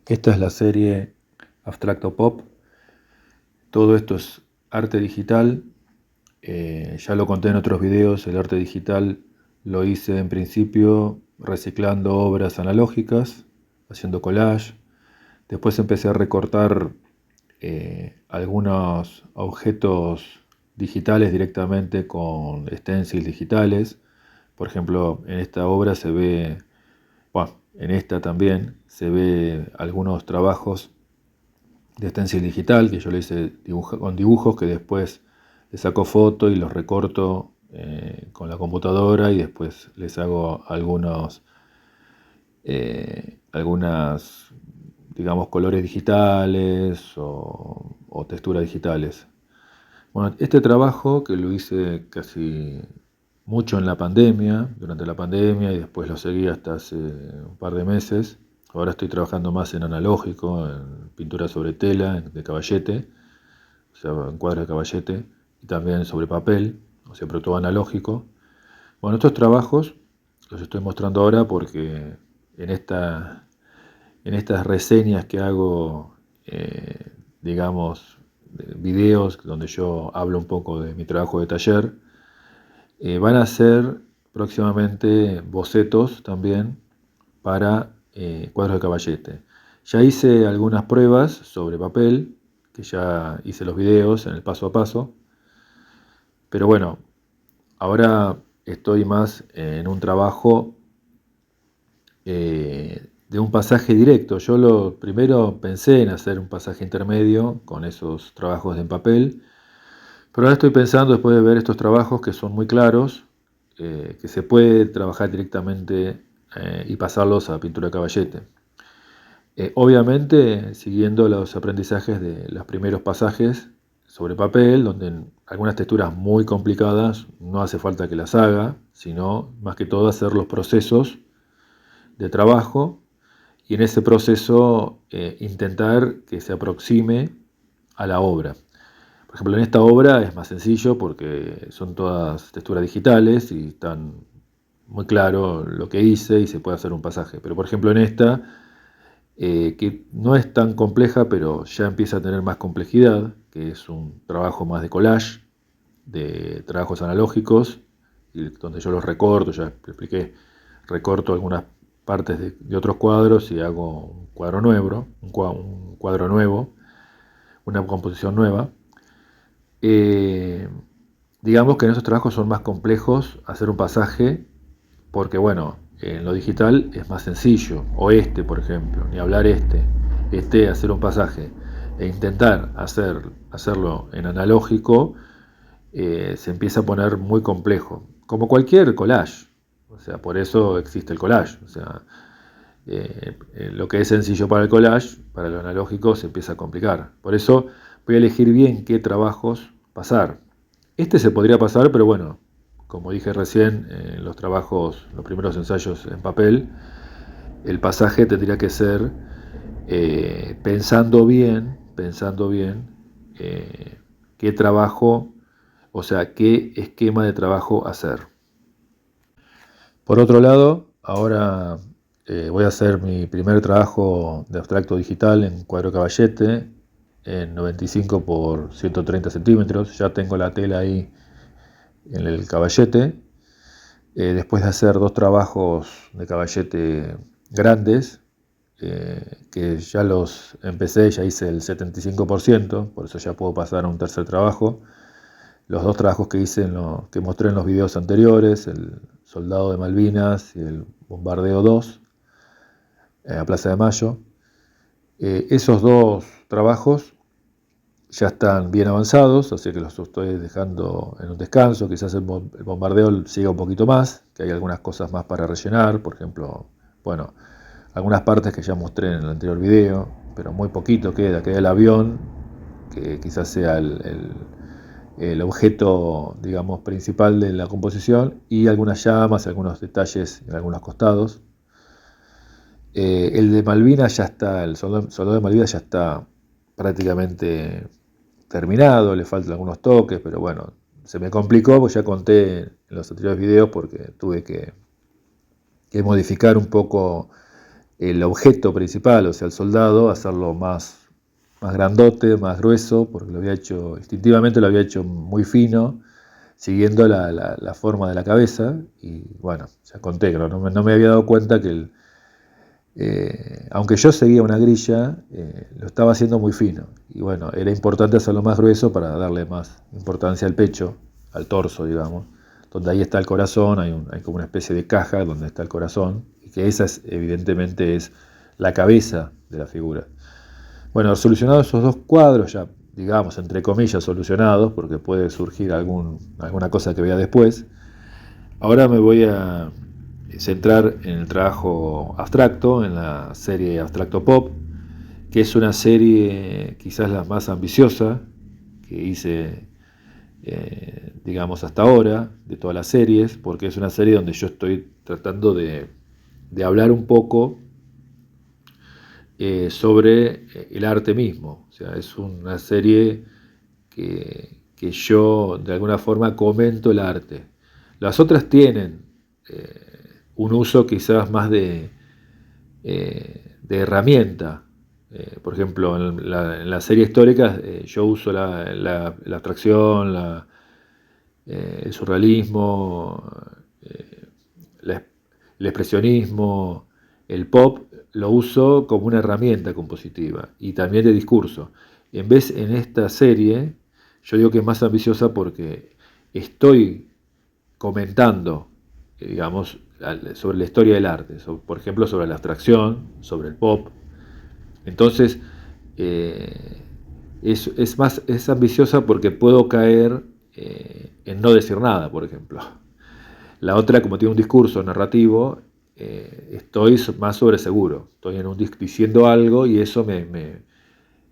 Esta es la serie Abstracto Pop. Todo esto es arte digital. Ya lo conté en otros videos. El arte digital lo hice en principio reciclando obras analógicas, haciendo collage. Después empecé a recortar algunos objetos digitales directamente con stencils digitales. Por ejemplo, en esta obra se ve, bueno, en esta también se ve algunos trabajos de stencil digital, que yo le hice con dibujos que después le saco foto y los recorto con la computadora y después les hago algunas, digamos, colores digitales o texturas digitales. Bueno, este trabajo que lo hice casi mucho en la pandemia, durante la pandemia, y después lo seguí hasta hace un par de meses. Ahora estoy trabajando más en analógico, en pintura sobre tela, de caballete, o sea, en cuadros de caballete, y también sobre papel, o sea, pero todo analógico. Bueno, estos trabajos los estoy mostrando ahora porque en estas reseñas que hago, digamos, videos donde yo hablo un poco de mi trabajo de taller, van a ser próximamente bocetos también para cuadros de caballete. Ya hice algunas pruebas sobre papel, que ya hice los videos en el paso a paso, pero bueno, ahora estoy más en un trabajo de un pasaje directo. Yo lo primero pensé en hacer un pasaje intermedio con esos trabajos en papel, pero ahora estoy pensando, después de ver estos trabajos que son muy claros, que se puede trabajar directamente y pasarlos a pintura de caballete. Obviamente siguiendo los aprendizajes de los primeros pasajes sobre papel, donde en algunas texturas muy complicadas no hace falta que las haga, sino más que todo hacer los procesos de trabajo y en ese proceso intentar que se aproxime a la obra. Por ejemplo, en esta obra es más sencillo porque son todas texturas digitales y están muy claro lo que hice y se puede hacer un pasaje. Pero por ejemplo en esta, que no es tan compleja, pero ya empieza a tener más complejidad, que es un trabajo más de collage, de trabajos analógicos, y donde yo los recorto, ya expliqué, recorto algunas partes de otros cuadros y hago un cuadro nuevo, un cuadro nuevo, una composición nueva. Eh, digamos que en esos trabajos son más complejos hacer un pasaje porque, bueno, en lo digital es más sencillo. O este, por ejemplo, ni hablar hacer un pasaje e intentar hacerlo en analógico, se empieza a poner muy complejo. Como cualquier collage. O sea, por eso existe el collage. O sea, lo que es sencillo para el collage, para lo analógico se empieza a complicar. Por eso voy a elegir bien qué trabajos pasar. Este se podría pasar, pero bueno, como dije recién, los trabajos, los primeros ensayos en papel, el pasaje tendría que ser pensando bien qué trabajo, o sea, qué esquema de trabajo hacer. Por otro lado, ahora voy a hacer mi primer trabajo de abstracto digital en cuadro caballete en 95 por 130 centímetros. Ya tengo la tela ahí en el caballete. Después de hacer dos trabajos de caballete grandes, que ya los empecé, ya hice el 75%, por eso ya puedo pasar a un tercer trabajo. Los dos trabajos que hice, que mostré en los videos anteriores, el Soldado de Malvinas y el Bombardeo 2, a Plaza de Mayo. Esos dos trabajos ya están bien avanzados, así que los estoy dejando en un descanso. Quizás el bombardeo siga un poquito más, que hay algunas cosas más para rellenar, por ejemplo, bueno, algunas partes que ya mostré en el anterior video, pero muy poquito queda el avión, que quizás sea el objeto, digamos, principal de la composición, y algunas llamas, algunos detalles en algunos costados. El de Malvinas ya está, el soldado de Malvinas ya está prácticamente terminado, le faltan algunos toques, pero bueno, se me complicó, porque ya conté en los anteriores videos, porque tuve que modificar un poco el objeto principal, o sea, el soldado, hacerlo más grandote, más grueso, porque lo había hecho, instintivamente lo había hecho muy fino, siguiendo la forma de la cabeza, y bueno, ya conté, no me había dado cuenta que aunque yo seguía una grilla, lo estaba haciendo muy fino, y bueno, era importante hacerlo más grueso para darle más importancia al pecho, al torso, digamos, donde ahí está el corazón, hay como una especie de caja donde está el corazón, y que esa evidentemente es la cabeza de la figura. Bueno, solucionados esos dos cuadros, ya digamos, entre comillas, solucionados, porque puede surgir alguna cosa que vea después, ahora me voy a centrar en el trabajo abstracto, en la serie Abstracto Pop, que es una serie quizás la más ambiciosa que hice, digamos, hasta ahora, de todas las series, porque es una serie donde yo estoy tratando de hablar un poco sobre el arte mismo. O sea, es una serie que yo de alguna forma comento el arte. Las otras tienen un uso quizás más de herramienta. Por ejemplo, en la serie histórica yo uso la abstracción, el surrealismo, eh, la- el expresionismo, el pop, lo uso como una herramienta compositiva y también de discurso. En esta serie, yo digo que es más ambiciosa porque estoy comentando, digamos, sobre la historia del arte, por ejemplo, sobre la abstracción, sobre el pop. Entonces, eh, es ambiciosa porque puedo caer en no decir nada, por ejemplo. La otra, como tiene un discurso narrativo, estoy más sobre seguro. Estoy diciendo algo y eso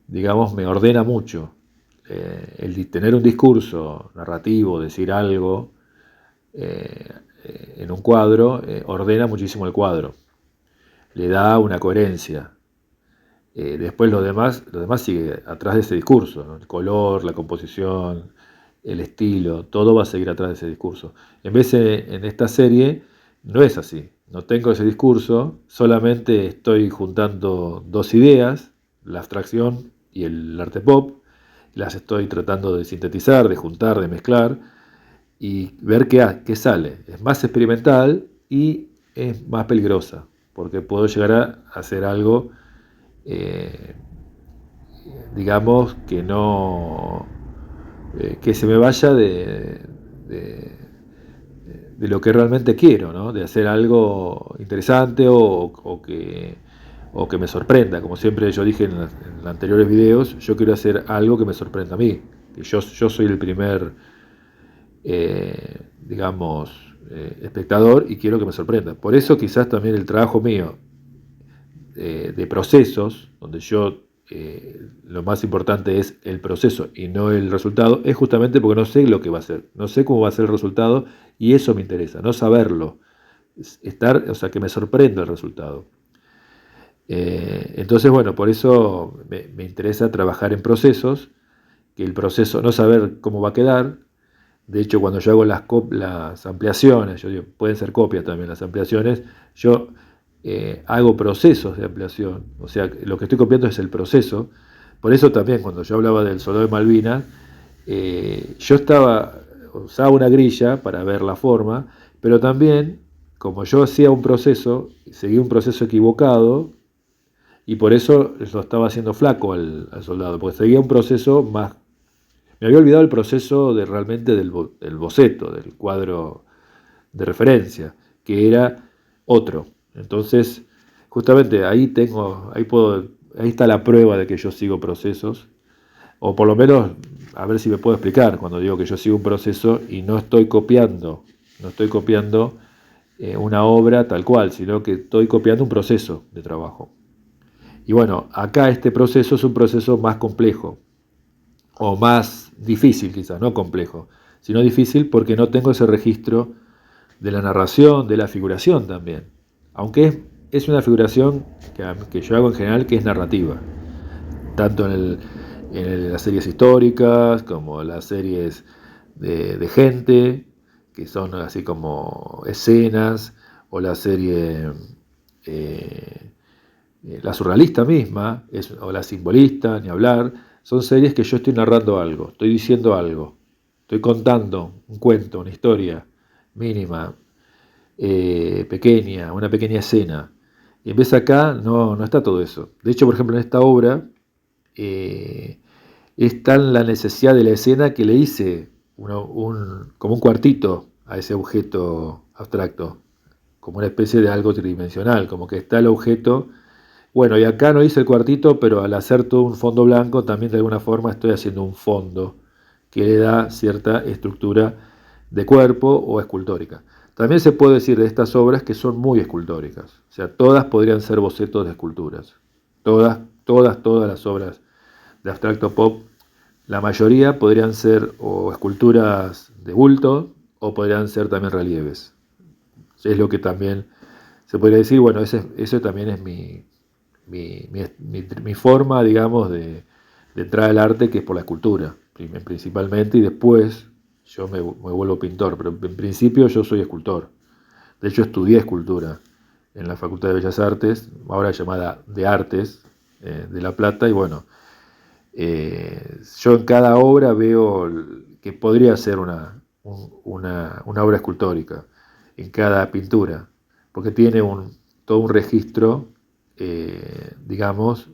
digamos, me ordena mucho. El tener un discurso narrativo, decir algo eh, en un cuadro, ordena muchísimo el cuadro. Le da una coherencia. Después lo demás sigue atrás de ese discurso, ¿no? El color, la composición, el estilo, todo va a seguir atrás de ese discurso. En vez en esta serie no es así, no tengo ese discurso, solamente estoy juntando dos ideas, la abstracción y el arte pop, las estoy tratando de sintetizar, de juntar, de mezclar y ver qué sale. Es más experimental y es más peligrosa, porque puedo llegar a hacer algo eh, digamos, que no, que se me vaya de, de lo que realmente quiero, ¿no? De hacer algo interesante o que me sorprenda. Como siempre yo dije en los anteriores videos, yo quiero hacer algo que me sorprenda a mí. Que yo soy el primer, digamos, espectador y quiero que me sorprenda. Por eso quizás también el trabajo mío de procesos, donde yo lo más importante es el proceso y no el resultado, es justamente porque no sé lo que va a ser, no sé cómo va a ser el resultado y eso me interesa, no saberlo, estar, o sea, que me sorprenda el resultado. Entonces, bueno, por eso me interesa trabajar en procesos, que el proceso, no saber cómo va a quedar. De hecho, cuando yo hago las ampliaciones, yo digo, pueden ser copias también las ampliaciones, yo hago procesos de ampliación, o sea, lo que estoy copiando es el proceso. Por eso también, cuando yo hablaba del soldado de Malvinas, yo usaba una grilla para ver la forma, pero también, como yo hacía un proceso, seguía un proceso equivocado, y por eso lo estaba haciendo flaco al soldado, porque seguía un proceso más. Me había olvidado el proceso realmente del boceto, del cuadro de referencia, que era otro. Entonces, justamente ahí está la prueba de que yo sigo procesos, o por lo menos, a ver si me puedo explicar cuando digo que yo sigo un proceso y no estoy copiando una obra tal cual, sino que estoy copiando un proceso de trabajo. Y bueno, acá este proceso es un proceso más complejo, o más difícil quizás, no complejo, sino difícil porque no tengo ese registro de la narración, de la figuración también. Aunque es una figuración que yo hago en general que es narrativa, tanto en las series históricas como las series de gente, que son así como escenas, o la serie La surrealista misma, o la simbolista, ni hablar, son series que yo estoy narrando algo, estoy diciendo algo, estoy contando un cuento, una historia mínima, pequeña, una pequeña escena. Y en vez acá no está todo eso. De hecho, por ejemplo, en esta obra eh, es tan la necesidad de la escena que le hice como un cuartito a ese objeto abstracto, como una especie de algo tridimensional, como que está el objeto. Bueno, y acá no hice el cuartito, pero al hacer todo un fondo blanco, también de alguna forma estoy haciendo un fondo que le da cierta estructura de cuerpo o escultórica. También se puede decir de estas obras que son muy escultóricas, o sea, todas podrían ser bocetos de esculturas. Todas las obras de abstracto pop, la mayoría podrían ser o esculturas de bulto o podrían ser también relieves. Es lo que también se podría decir, bueno, eso también es mi forma, digamos, de entrar al arte, que es por la escultura, principalmente, y después yo me vuelvo pintor, pero en principio yo soy escultor. De hecho, estudié escultura en la Facultad de Bellas Artes, ahora llamada de Artes, de La Plata, y bueno, yo en cada obra veo que podría ser una obra escultórica, en cada pintura, porque tiene todo un registro, digamos,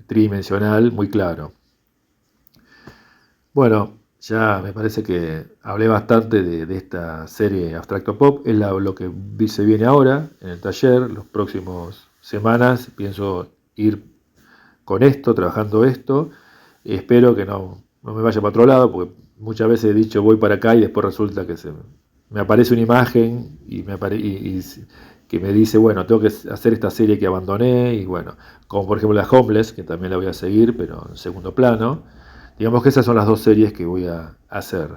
tridimensional muy claro. Bueno, ya me parece que hablé bastante de esta serie Abstracto Pop, es lo que se viene ahora en el taller. Las próximas semanas pienso ir con esto, trabajando esto. Espero que no me vaya para otro lado, porque muchas veces he dicho voy para acá y después resulta que me aparece una imagen que me dice, bueno, tengo que hacer esta serie que abandoné, y bueno, como por ejemplo la Homeless, que también la voy a seguir, pero en segundo plano. Digamos que esas son las dos series que voy a hacer.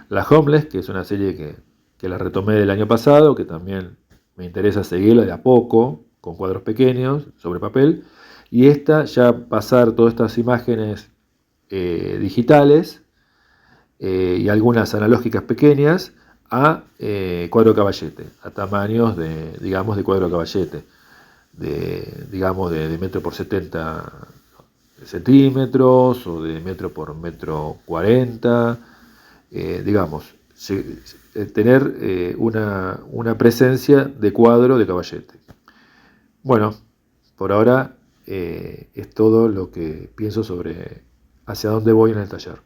La Homeless, que es una serie que la retomé del año pasado, que también me interesa seguirla de a poco, con cuadros pequeños, sobre papel. Y esta, ya pasar todas estas imágenes digitales y algunas analógicas pequeñas a cuadro caballete, a tamaños digamos, de cuadro caballete, digamos, de metro por 70 centímetros o de metro por metro 40, digamos, tener una presencia de cuadro de caballete. Bueno, por ahora es todo lo que pienso sobre hacia dónde voy en el taller.